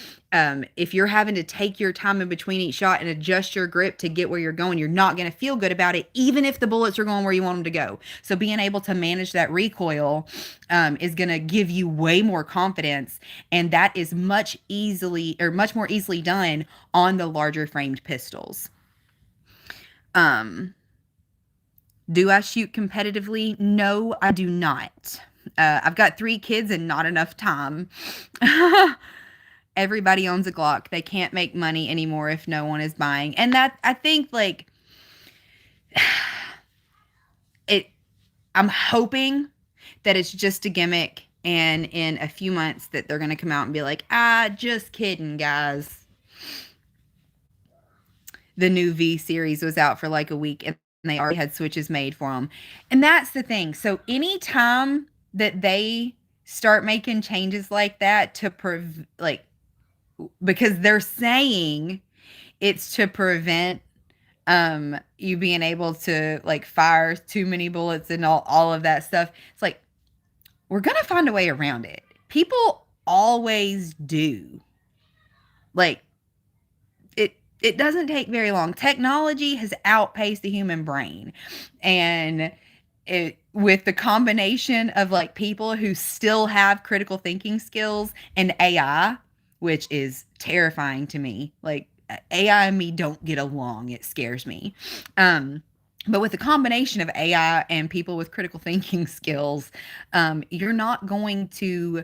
if you're having to take your time in between each shot and adjust your grip to get where you're going, you're not going to feel good about it, even if the bullets are going where you want them to go. So being able to manage that recoil is going to give you way more confidence. And that is much more easily done on the larger framed pistols. Do I shoot competitively? No, I do not. I've got 3 kids and not enough time. Everybody owns a Glock. They can't make money anymore if no one is buying. And that, I think, like, I'm hoping that it's just a gimmick, and in a few months that they're going to come out and be like, just kidding, guys. The new V series was out for like a week, and they already had switches made for them. And that's the thing. So anytime that they start making changes like that because they're saying it's to prevent you being able to like fire too many bullets and all of that stuff. It's like, we're going to find a way around it. People always do. Like, it doesn't take very long. Technology has outpaced the human brain. And with the combination of like people who still have critical thinking skills and AI, which is terrifying to me. Like, AI and me don't get along. It scares me. But with the combination of AI and people with critical thinking skills, you're not going to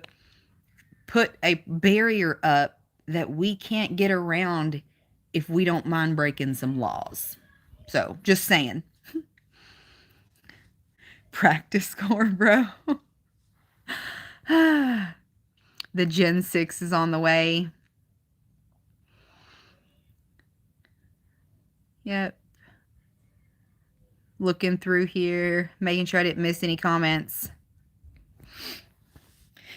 put a barrier up that we can't get around if we don't mind breaking some laws. So, just saying. Practice score, bro. The Gen 6 is on the way. Yep. Looking through here, making sure I didn't miss any comments.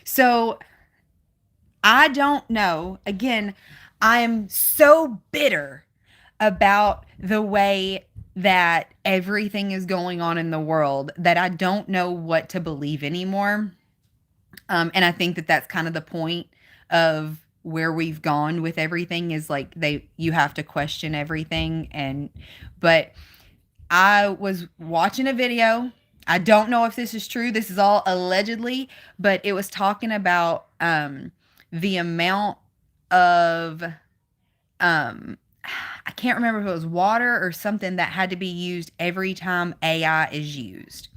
So, I don't know. Again, I'm so bitter about the way that everything is going on in the world that I don't know what to believe anymore. And I think that that's kind of the point of where we've gone with everything is like you have to question everything. And but I was watching a video. I don't know if this is true. This is all allegedly, but it was talking about the amount of I can't remember if it was water or something that had to be used every time AI is used.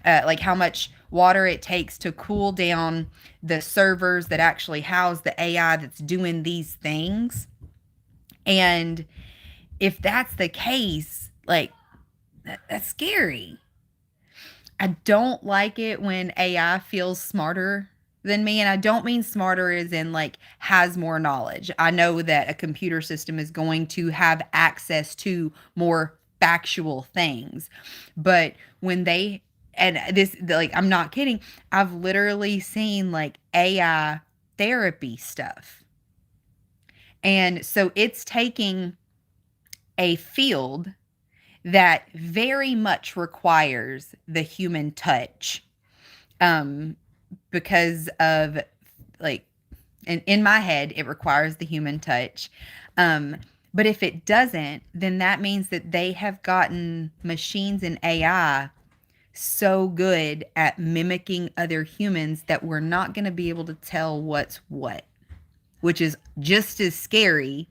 Like how much water it takes to cool down the servers that actually house the AI that's doing these things. And if that's the case, like that's scary. I don't like it when AI feels smarter than me. And I don't mean smarter as in like has more knowledge. I know that a computer system is going to have access to more factual things. But when they, and this, like, I'm not kidding, I've literally seen like AI therapy stuff. And so it's taking a field that very much requires the human touch um because of like in my head it requires the human touch but if it doesn't then that means that they have gotten machines and AI so good at mimicking other humans that we're not going to be able to tell what's what, which is just as scary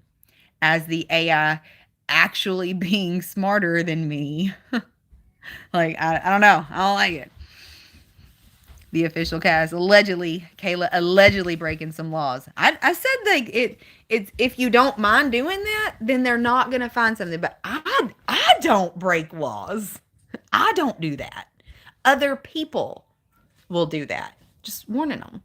as the AI actually being smarter than me. Like, I don't know. I don't like it. The official cast allegedly, Kayla allegedly breaking some laws. I said like it's if you don't mind doing that, then they're not gonna find something. But I don't break laws. I don't do that. Other people will do that. Just warning them.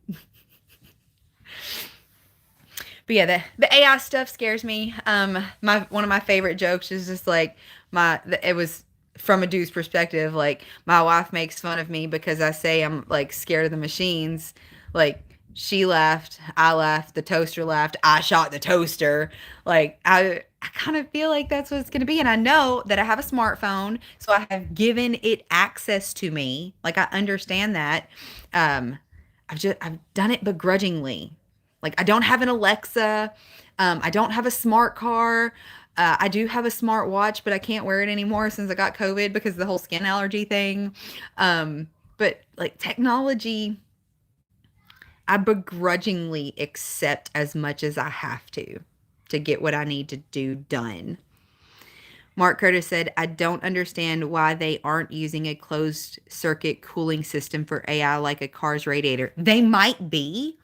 But yeah, the AI stuff scares me. My one of my favorite jokes is just like it was from a dude's perspective. Like my wife makes fun of me because I say I'm like scared of the machines. Like she laughed, I laughed, the toaster laughed, I shot the toaster. Like I kind of feel like that's what it's going to be. And I know that I have a smartphone, so I have given it access to me. Like I understand that. Um, I've done it begrudgingly. Like I don't have an Alexa. I don't have a smart car. I do have a smart watch, but I can't wear it anymore since I got COVID because of the whole skin allergy thing. But like technology, I begrudgingly accept as much as I have to get what I need to do done. Mark Curtis said, I don't understand why they aren't using a closed circuit cooling system for AI like a car's radiator. They might be.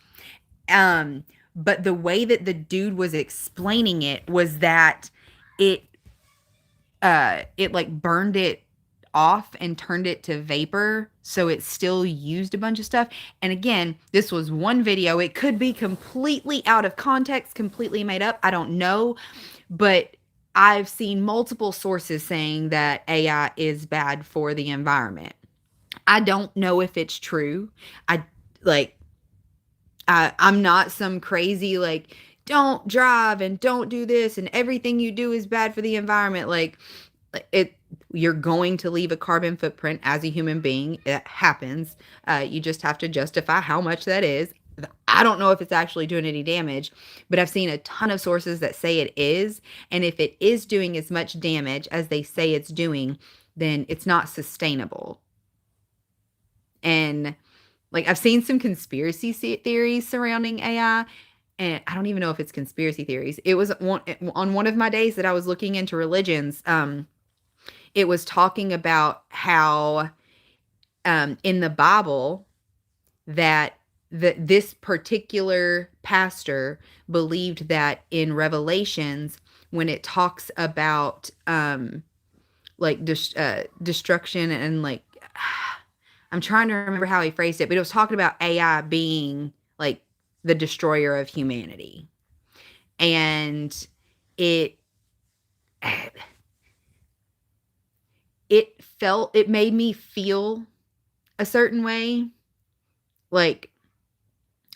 But the way that the dude was explaining it was that it it like burned it off and turned it to vapor, so it still used a bunch of stuff. And again, this was one video. It could be completely out of context, completely made up. I don't know, but I've seen multiple sources saying that AI is bad for the environment. I don't know if it's true. I like I'm not some crazy like don't drive and don't do this and everything you do is bad for the environment. Like it, you're going to leave a carbon footprint as a human being. It happens. You just have to justify how much that is. I don't know if it's actually doing any damage, but I've seen a ton of sources that say it is. And if it is doing as much damage as they say it's doing, then it's not sustainable. And like I've seen some conspiracy theories surrounding AI, and I don't even know if it's conspiracy theories. It was on one of my days that I was looking into religions. It was talking about how in the Bible that this particular pastor believed that in Revelations when it talks about like destruction and like I'm trying to remember how he phrased it, but it was talking about AI being like the destroyer of humanity. And it it made me feel a certain way, like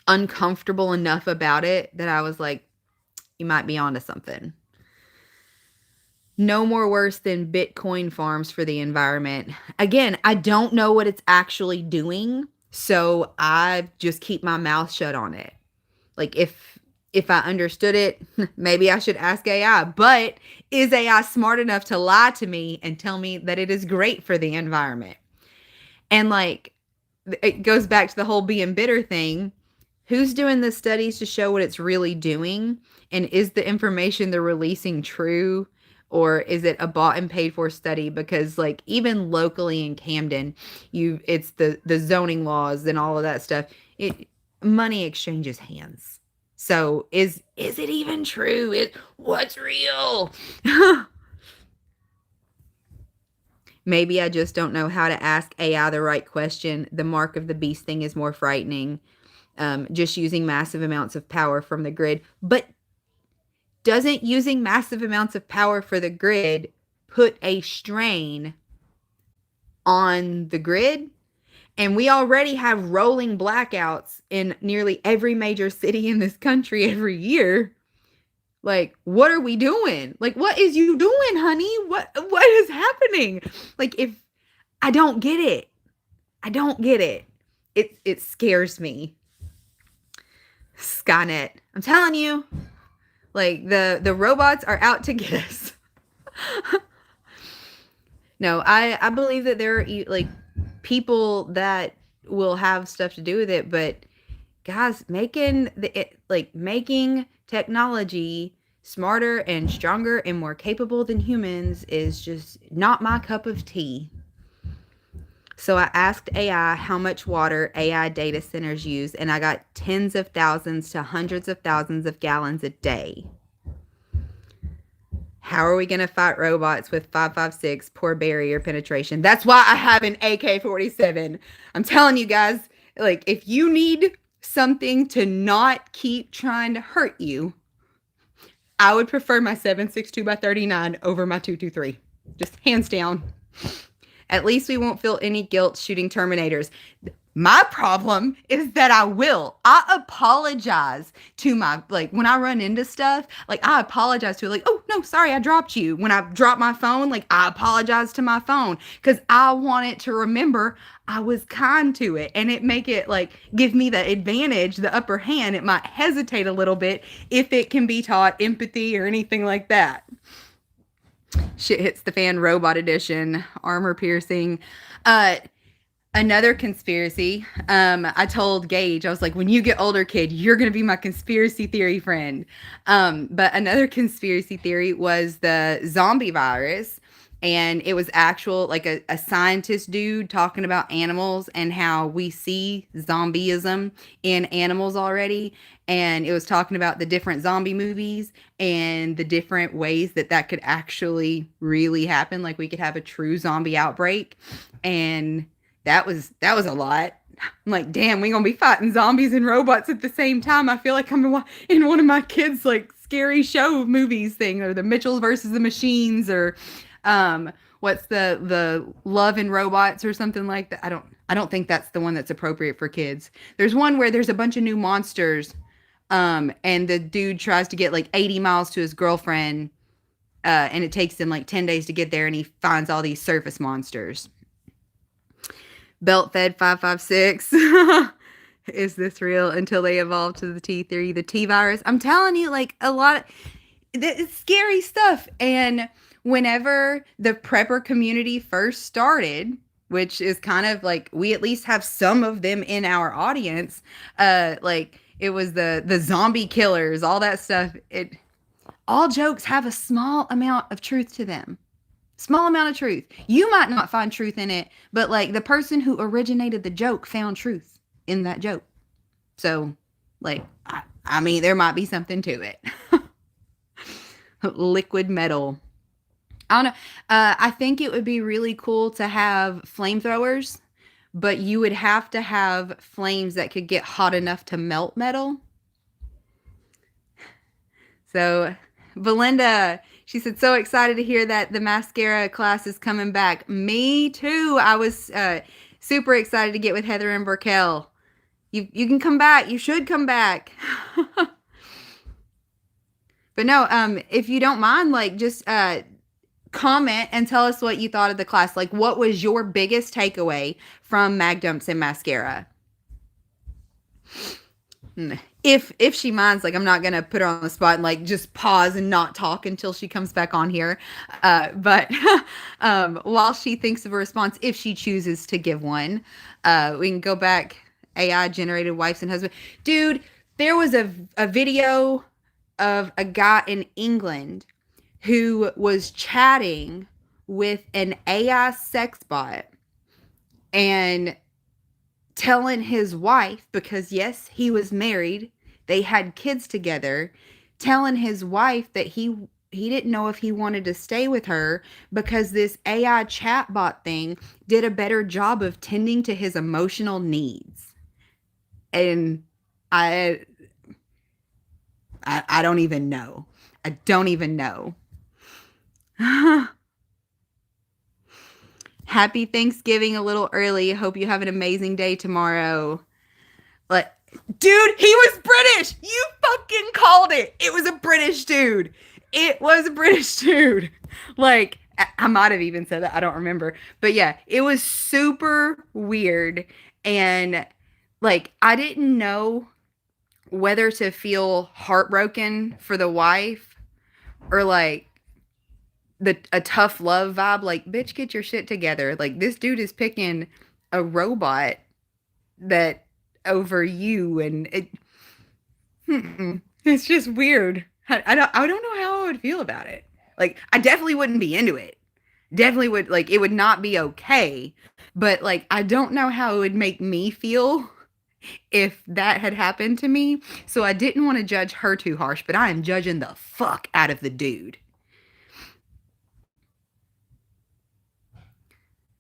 uncomfortable enough about it that I was like, you might be onto something. No more worse than Bitcoin farms for the environment. Again, I don't know what it's actually doing, so I just keep my mouth shut on it. Like if I understood it, maybe I should ask AI, but is AI smart enough to lie to me and tell me that it is great for the environment? And like it goes back to the whole being bitter thing. Who's doing the studies to show what it's really doing? And is the information they're releasing true? Or is it a bought and paid for study? Because like even locally in Camden, it's the zoning laws and all of that stuff. It money exchanges hands. So is it even true? What's real? Maybe I just don't know how to ask AI the right question. The mark of the beast thing is more frightening. Just using massive amounts of power from the grid. But doesn't using massive amounts of power for the grid put a strain on the grid? And we already have rolling blackouts in nearly every major city in this country every year. Like, what are we doing? Like, what is you doing, honey? What is happening? Like, if I don't get it. I don't get it. It scares me. Skynet. I'm telling you, like the robots are out to get us. No, I believe that there are like people that will have stuff to do with it, but guys, making technology smarter and stronger and more capable than humans is just not my cup of tea. So I asked AI how much water AI data centers use, and I got tens of thousands to hundreds of thousands of gallons a day. How are we going to fight robots with 5.56 poor barrier penetration? That's why I have an AK-47. I'm telling you guys, like, if you need something to not keep trying to hurt you, I would prefer my 7.62 by 39 over my 223. Just hands down. At least we won't feel any guilt shooting Terminators. My problem is that I apologize to like, when I run into stuff, like, I apologize to it, like, oh, no, sorry, I dropped you. When I drop my phone, like, I apologize to my phone because I want it to remember I was kind to it, and it make it, like, give me the advantage, the upper hand. It might hesitate a little bit if it can be taught empathy or anything like that. Shit hits the fan, robot edition, armor piercing. Another conspiracy. I told Gage, I was like, when you get older, kid, you're going to be my conspiracy theory friend. But another conspiracy theory was the zombie virus. And it was actual, like a scientist dude talking about animals and how we see zombieism in animals already. And it was talking about the different zombie movies and the different ways that could actually really happen. Like we could have a true zombie outbreak. And that was a lot. I'm like, damn, we gonna be fighting zombies and robots at the same time. I feel like I'm in one of my kids' like scary show movies thing, or the Mitchells versus the Machines, or what's the Love and Robots or something like that. I don't think that's the one that's appropriate for kids. There's one where there's a bunch of new monsters, and the dude tries to get like 80 miles to his girlfriend, and it takes him like 10 days to get there, and he finds all these surface monsters. Belt fed 5.56. Is this real? Until they evolve to the T3, the T virus. I'm telling you, like, a lot of it's scary stuff. And whenever the prepper community first started, which is kind of like, we at least have some of them in our audience, like it was the zombie killers, all that stuff. All jokes have a small amount of truth to them. Small amount of truth. You might not find truth in it, but like the person who originated the joke found truth in that joke. So, like, I mean, there might be something to it. Liquid metal. I don't know. I think it would be really cool to have flamethrowers, but you would have to have flames that could get hot enough to melt metal. So, Belinda, she said, so excited to hear that the mascara class is coming back. Me too. I was super excited to get with Heather and Burkell. You can come back. You should come back. But no, if you don't mind, like, just comment and tell us what you thought of the class. Like, what was your biggest takeaway from Mag Dumps and Mascara? If she minds, like, I'm not gonna put her on the spot and like just pause and not talk until she comes back on here. But while she thinks of a response, if she chooses to give one, we can go back. AI generated wives and husbands. Dude, there was a video of a guy in England who was chatting with an AI sex bot and telling his wife, because yes, he was married, they had kids together, telling his wife that he didn't know if he wanted to stay with her because this AI chatbot thing did a better job of tending to his emotional needs. And I don't even know. I don't even know. Happy Thanksgiving a little early. Hope you have an amazing day tomorrow. Like, dude, he was British. You fucking called it. It was a British dude. It was a British dude. Like, I might have even said that. I don't remember. But yeah, it was super weird. And like, I didn't know whether to feel heartbroken for the wife or like a tough love vibe. Like, bitch, get your shit together. Like, this dude is picking a robot that over you, and it's just weird. I don't know how I would feel about it. Like, I definitely wouldn't be into it. Definitely would, like, it would not be okay. But like, I don't know how it would make me feel if that had happened to me. So I didn't want to judge her too harsh, but I am judging the fuck out of the dude.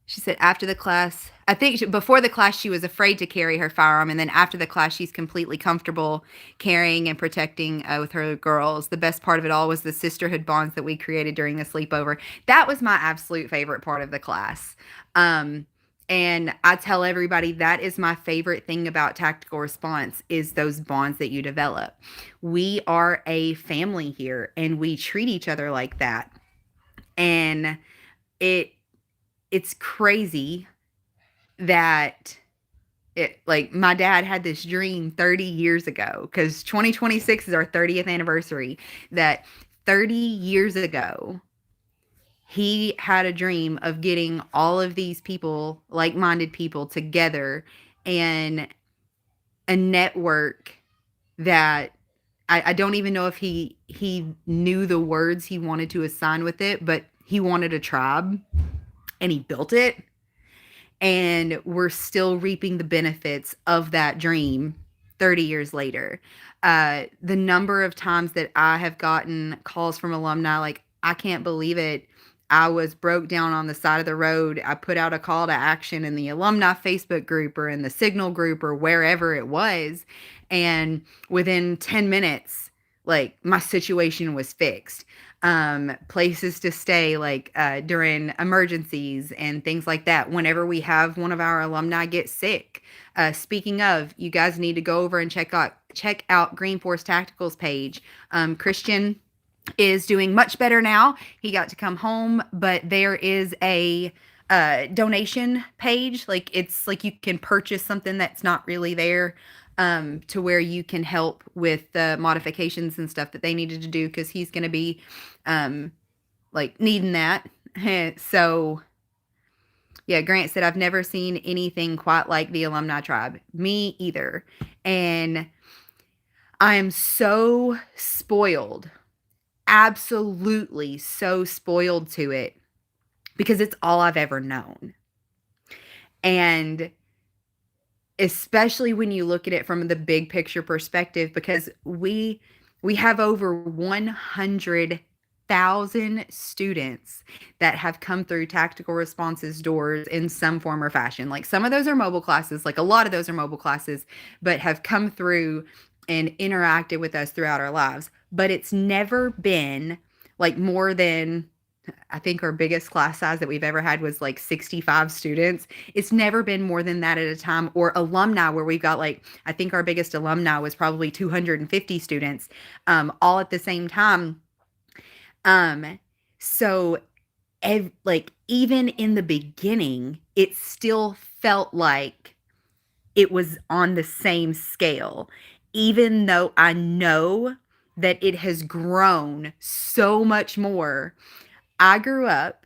She said after the class, I think before the class, she was afraid to carry her firearm. And then after the class, she's completely comfortable carrying and protecting with her girls. The best part of it all was the sisterhood bonds that we created during the sleepover. That was my absolute favorite part of the class. And I tell everybody that is my favorite thing about tactical response is those bonds that you develop. We are a family here and we treat each other like that. And it's crazy that it, like, my dad had this dream 30 years ago, because 2026 is our 30th anniversary, that 30 years ago he had a dream of getting all of these people, like-minded people, together and a network that I don't even know if he knew the words he wanted to assign with it, but he wanted a tribe and he built it. And we're still reaping the benefits of that dream 30 years later. The number of times that I have gotten calls from alumni, like, I can't believe it. I was broke down on the side of the road. I put out a call to action in the alumni Facebook group or in the Signal group or wherever it was. And within 10 minutes, like, my situation was fixed. Places to stay, like during emergencies and things like that. Whenever we have one of our alumni get sick. Speaking of, you guys need to go over and check out Green Force Tactical's page. Christian is doing much better now. He got to come home, but there is a donation page. Like, it's like you can purchase something that's not really there. To where you can help with the modifications and stuff that they needed to do, because he's going to be like needing that. So yeah, Grant said, I've never seen anything quite like the alumni tribe. Me either. And I am so spoiled, absolutely so spoiled to it, because it's all I've ever known. And especially when you look at it from the big picture perspective, because we have over 100,000 students that have come through Tactical Responses doors in some form or fashion. Like, some of those are mobile classes, like a lot of those are mobile classes, but have come through and interacted with us throughout our lives. But it's never been like more than, I think our biggest class size that we've ever had was like 65 students. It's never been more than that at a time. Or alumni, where we've got, like, I think our biggest alumni was probably 250 students, all at the same time. So like even in the beginning, it still felt like it was on the same scale, even though I know that it has grown so much more. I grew up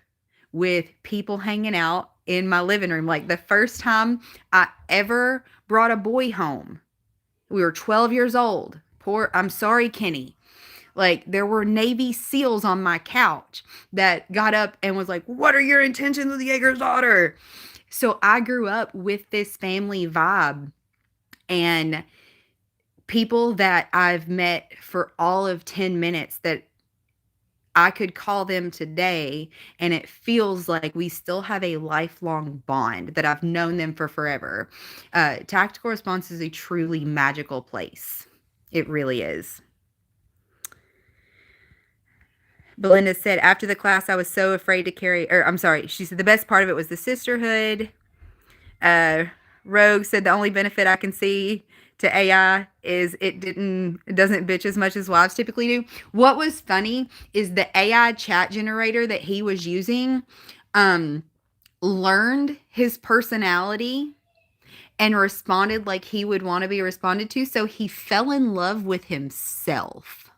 with people hanging out in my living room. Like the first time I ever brought a boy home, we were 12 years old. I'm sorry, Kenny. Like there were Navy SEALs on my couch that got up and was like, "What are your intentions with Jaeger's daughter?" So I grew up with this family vibe, and people that I've met for all of 10 minutes that I could call them today, and it feels like we still have a lifelong bond that I've known them for forever. Tactical Response is a truly magical place. It really is. Belinda said, after the class, I was so afraid to carry, or I'm sorry, she said the best part of it was the sisterhood. Rogue said the only benefit I can see to AI is it doesn't bitch as much as wives typically do. What was funny is the AI chat generator that he was using learned his personality and responded like he would want to be responded to. So he fell in love with himself.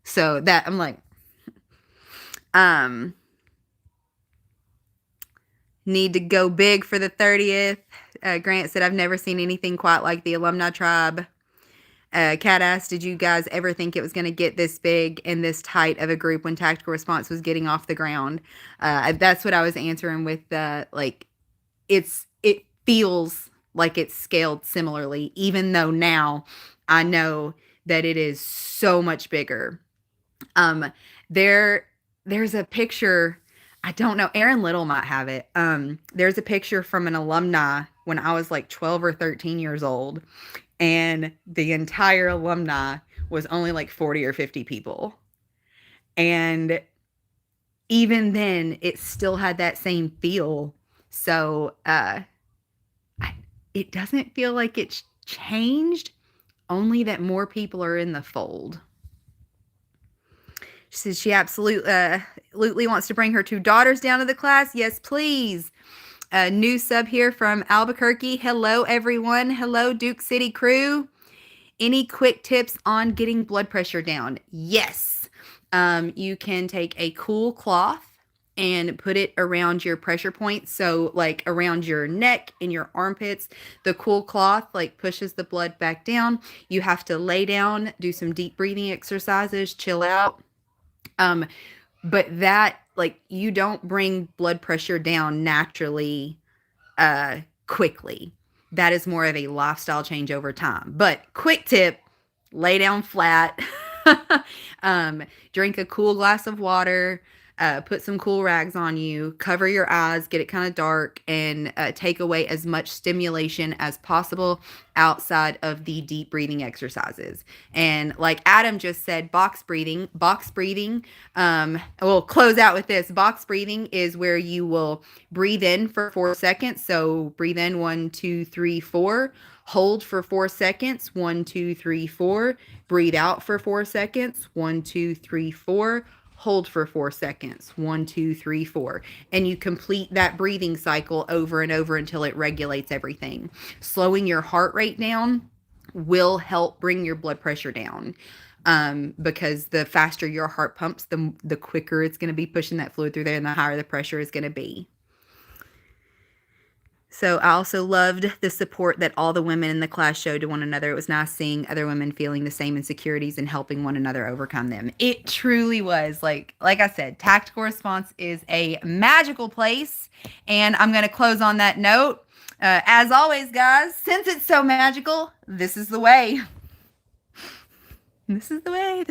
So that I'm like, need to go big for the 30th. Grant said, I've never seen anything quite like the Alumni Tribe. Kat asked, did you guys ever think it was going to get this big and this tight of a group when Tactical Response was getting off the ground? That's what I was answering with like, it feels like it's scaled similarly, even though now I know that it is so much bigger. There's a picture, I don't know, Aaron Little might have it. There's a picture from an alumni when I was like 12 or 13 years old, and the entire alumni was only like 40 or 50 people. And even then, it still had that same feel. So it doesn't feel like it's changed, only that more people are in the fold. She says she absolutely wants to bring her 2 daughters down to the class. Yes, please. New sub here from Albuquerque. Hello, everyone. Hello, Duke City crew. Any quick tips on getting blood pressure down? Yes. You can take a cool cloth and put it around your pressure points. So like around your neck and your armpits, the cool cloth like pushes the blood back down. You have to lay down, do some deep breathing exercises, chill out. But that, like, you don't bring blood pressure down naturally, quickly. That is more of a lifestyle change over time. But quick tip, lay down flat, drink a cool glass of water, put some cool rags on you, cover your eyes, get it kind of dark, and take away as much stimulation as possible outside of the deep breathing exercises. And like Adam just said, box breathing, we'll close out with this. Box breathing is where you will breathe in for 4 seconds. So breathe in 1, 2, 3, 4. Hold for 4 seconds. 1, 2, 3, 4. Breathe out for 4 seconds. 1, 2, 3, 4. Hold for 4 seconds. 1, 2, 3, 4. And you complete that breathing cycle over and over until it regulates everything. Slowing your heart rate down will help bring your blood pressure down. Because the faster your heart pumps, the quicker it's going to be pushing that fluid through there, and the higher the pressure is going to be. So I also loved the support that all the women in the class showed to one another. It was nice seeing other women feeling the same insecurities and helping one another overcome them. It truly was, like I said, Tactical Response is a magical place. And I'm going to close on that note. As always, guys, since it's so magical, this is the way. This is the way.